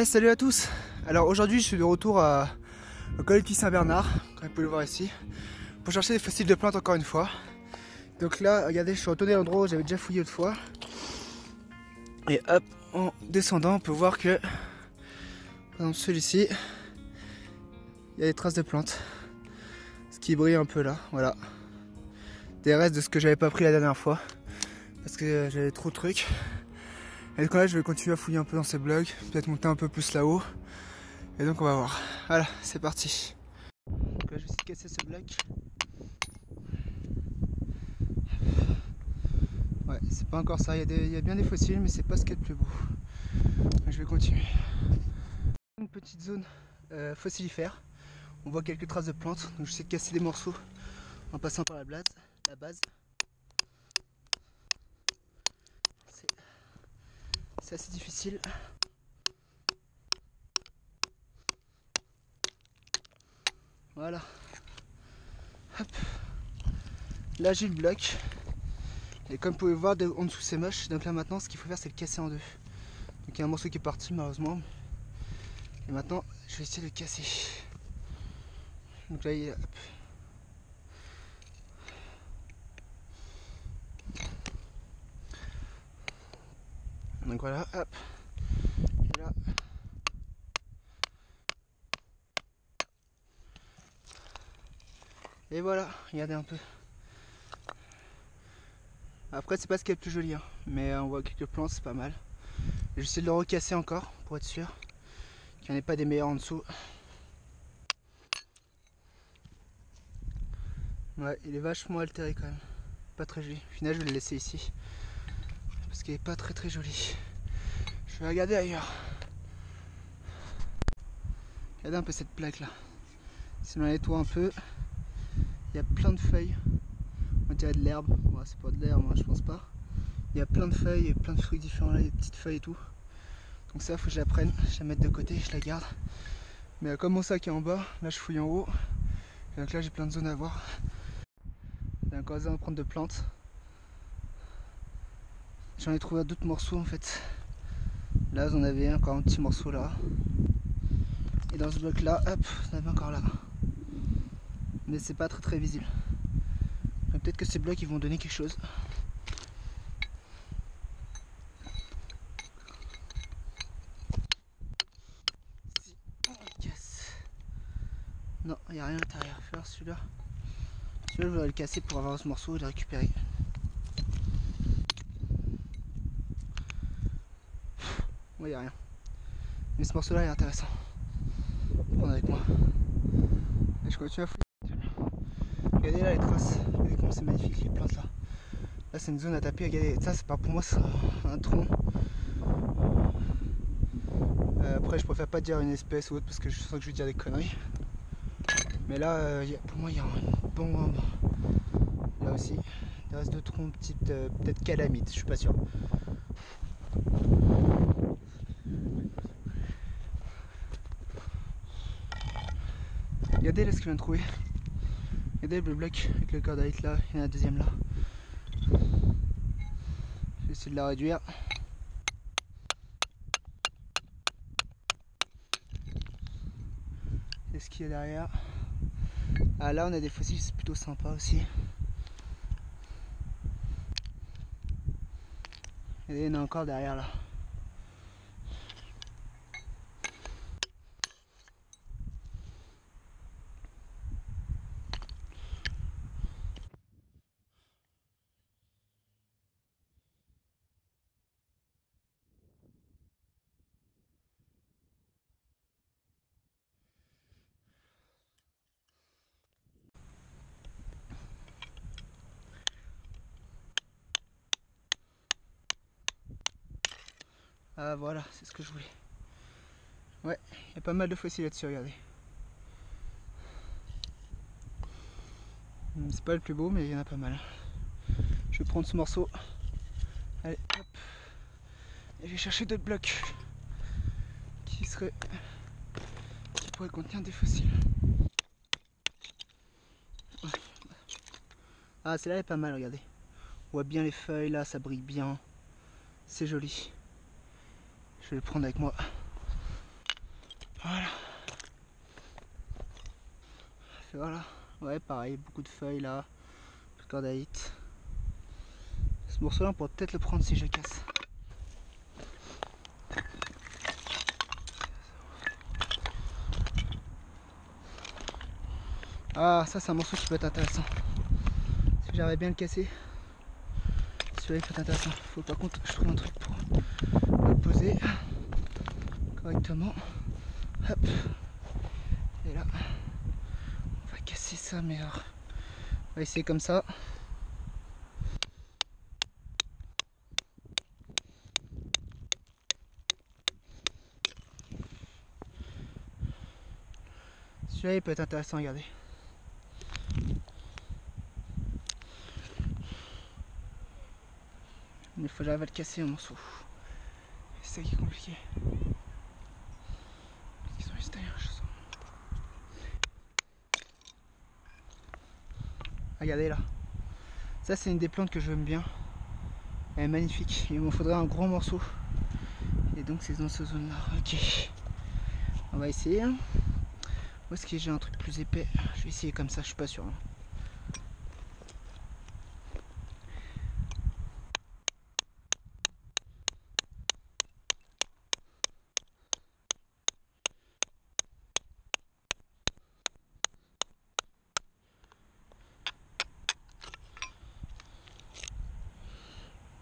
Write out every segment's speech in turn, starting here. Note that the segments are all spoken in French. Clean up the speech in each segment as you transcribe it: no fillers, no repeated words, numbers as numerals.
Salut à tous. Alors aujourd'hui je suis de retour au collectif Saint-Bernard, comme vous pouvez le voir ici, pour chercher des fossiles de plantes encore une fois. Donc là, regardez, je suis retourné à l'endroit où j'avais déjà fouillé autrefois. Et hop, en descendant, on peut voir que, par exemple celui-ci, il y a des traces de plantes. Ce qui brille un peu là, voilà. Des restes de ce que j'avais pas pris la dernière fois, parce que j'avais trop de trucs. Et donc là je vais continuer à fouiller un peu dans ces blocs, peut-être monter un peu plus là-haut. Et donc on va voir. Voilà, c'est parti. Donc là je vais essayer de casser ce bloc. Ouais, c'est pas encore ça, il y a bien des fossiles mais c'est pas ce qu'il y a de plus beau. Donc, je vais continuer. Une petite zone fossilifère. On voit quelques traces de plantes, donc j'essaie de casser des morceaux en passant par la base. C'est assez difficile. Voilà. Hop. Là j'ai le bloc. Et comme vous pouvez voir, en dessous c'est moche. Donc là maintenant ce qu'il faut faire c'est le casser en deux. Donc il y a un morceau qui est parti malheureusement. Et maintenant je vais essayer de le casser. Donc là il est... Hop. Donc voilà, hop. Et là. Et voilà, regardez un peu. Après c'est pas ce qui est le plus joli, hein, mais on voit quelques plantes, c'est pas mal. J'essaie de le recasser encore pour être sûr qu'il n'y en ait pas des meilleurs en dessous. Ouais, il est vachement altéré quand même. Pas très joli. Au final je vais le laisser ici. Parce qu'il est pas très joli. Je vais regarder ailleurs. Regardez un peu cette plaque là. Si on la nettoie un peu, il y a plein de feuilles. On dirait de l'herbe. Ouais, c'est pas de l'herbe, moi je pense pas. Il y a plein de feuilles et plein de fruits différents là, des petites feuilles et tout. Donc ça faut que je la prenne, je la mette de côté, je la garde. Mais comme mon sac est en bas, là je fouille en haut. Et donc là j'ai plein de zones à voir. J'ai encore des empreintes de plantes. J'en ai trouvé d'autres morceaux en fait. Là vous en avez encore un petit morceau là. Et dans ce bloc là, hop, vous en avez encore là. Mais c'est pas très visible. Peut-être que ces blocs ils vont donner quelque chose. Si on le casse. Non, il n'y a rien à l'intérieur. Faire celui-là. Celui-là je voudrais le casser pour avoir ce morceau et le récupérer. Ouais, il n'y a rien. Mais ce morceau là est intéressant. Je vais prendre avec moi. Et je continue à fouiller. Regardez là les traces. Regardez comment c'est magnifique les plantes là. Là c'est une zone à taper. Regardez, ça c'est pas pour moi, c'est un tronc. Après je préfère pas dire une espèce ou autre parce que je sens que je vais dire des conneries. Mais là pour moi il y a un bon là aussi. Il reste deux troncs type peut-être calamite, je suis pas sûr. Regardez là ce que je viens de trouver. Regardez le bloc avec le cordite là, il y en a un deuxième là. Je vais essayer de la réduire. Et ce qu'il y a derrière. Ah là on a des fossiles, c'est plutôt sympa aussi. Et il y en a encore derrière là. Ah voilà, c'est ce que je voulais. Ouais, il y a pas mal de fossiles là-dessus, regardez. C'est pas le plus beau, mais il y en a pas mal. Je vais prendre ce morceau. Allez, hop. Et je vais chercher d'autres blocs qui pourraient contenir des fossiles. Ah, celle-là est pas mal, regardez. On voit bien les feuilles là, ça brille bien. C'est joli. Je vais le prendre avec moi. Voilà. Voilà. Ouais, pareil, beaucoup de feuilles là. Cordaïte. Ce morceau là on pourrait peut-être le prendre si je le casse. Ah, ça c'est un morceau qui peut être intéressant. Si j'arrive bien le casser, celui-là il peut être intéressant. Faut par contre que je trouve un truc pour le poser correctement. Hop. Et là, on va casser ça, mais alors, on va essayer comme ça. Celui-là il peut être intéressant, regardez. Mais il faut que j'arrive à le casser un morceau. C'est ça qui est compliqué. Ils sont juste derrière, je sens. Regardez là. Ça c'est une des plantes que j'aime bien. Elle est magnifique. Il me faudrait un gros morceau. Et donc c'est dans cette zone là. Ok. On va essayer. Hein. Où est-ce que j'ai un truc plus épais? Je vais essayer comme ça, je suis pas sûr. Hein.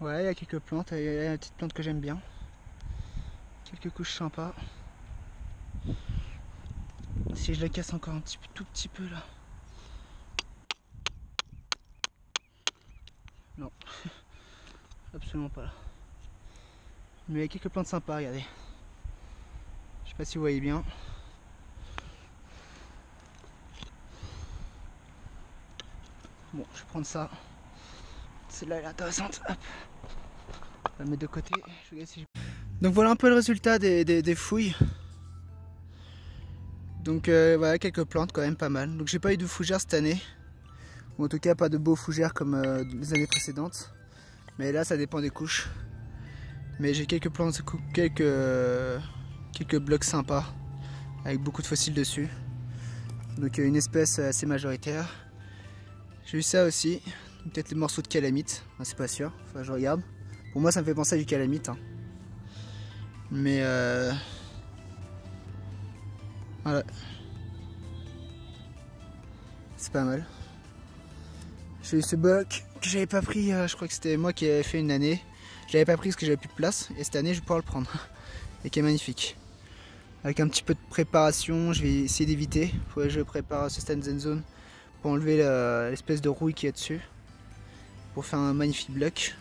Ouais, il y a quelques plantes, il y a une petite plante que j'aime bien. Quelques couches sympas. Si je la casse encore un petit peu, tout petit peu là. Non, absolument pas là. Mais il y a quelques plantes sympas, regardez. Je sais pas si vous voyez bien. Bon, je vais prendre ça. Celle-là elle est intéressante. Hop. On va la mettre de côté. Je regarde si donc voilà un peu le résultat des fouilles. Donc voilà quelques plantes quand même pas mal. Donc j'ai pas eu de fougères cette année. Ou en tout cas pas de beaux fougères comme les années précédentes. Mais là ça dépend des couches. Mais j'ai quelques plantes, quelques blocs sympas. Avec beaucoup de fossiles dessus. Donc une espèce assez majoritaire. J'ai eu ça aussi. Peut-être les morceaux de calamite. Enfin, c'est pas sûr. Enfin, je regarde. Pour moi ça me fait penser à du calamite. Hein. Mais voilà. C'est pas mal. J'ai eu ce bloc que j'avais pas pris, je crois que c'était moi qui avais fait une année. Je l'avais pas pris parce que j'avais plus de place et cette année je vais pouvoir le prendre. Et qui est magnifique. Avec un petit peu de préparation, je vais essayer d'éviter. Il faudrait que je prépare ce stand zen zone pour enlever l'espèce de rouille qui est dessus. Pour faire un magnifique bloc.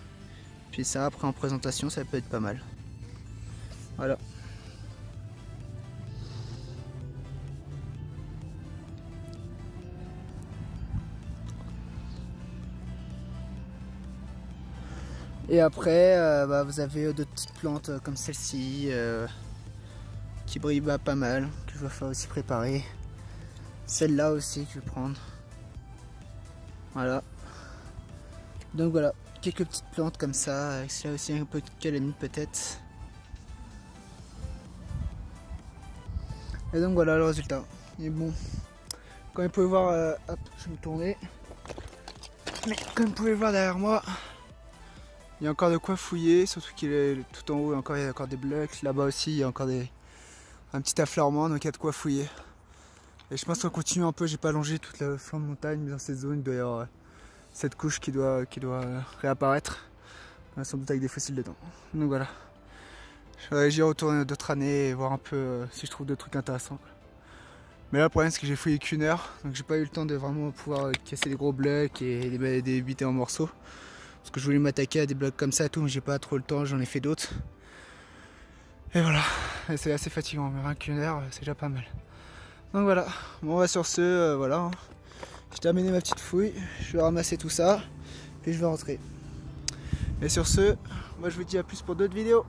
Puis ça après en présentation ça peut être pas mal. Voilà. Et après, bah, vous avez d'autres petites plantes comme celle-ci qui brillent pas mal, que je vais faire aussi préparer. Celle-là aussi que je vais prendre. Voilà. Donc voilà, quelques petites plantes comme ça, avec celle-là aussi un peu de calamite peut-être. Et donc voilà le résultat. Et bon, comme vous pouvez voir, hop, je vais me tourner. Mais comme vous pouvez voir derrière moi, il y a encore de quoi fouiller, surtout qu'il est tout en haut, il y a encore des blocs. Là-bas aussi, il y a encore un petit affleurement, donc il y a de quoi fouiller. Et je pense qu'on continue un peu, j'ai pas longé toute la flanc de montagne, mais dans cette zone, il doit y avoir cette couche qui doit réapparaître. Sans doute avec des fossiles dedans. Donc voilà. J'y retourner d'autres années et voir un peu si je trouve d'autres trucs intéressants. Mais là le problème c'est que j'ai fouillé qu'une heure, donc j'ai pas eu le temps de vraiment pouvoir casser des gros blocs et les débiter en morceaux. Parce que je voulais m'attaquer à des blocs comme ça et tout, mais j'ai pas trop le temps, j'en ai fait d'autres. Et voilà, c'est assez fatigant, mais rien qu'une heure c'est déjà pas mal. Donc voilà, bon bah sur ce, voilà. J'ai terminé ma petite fouille, je vais ramasser tout ça, puis je vais rentrer. Et sur ce, moi je vous dis à plus pour d'autres vidéos.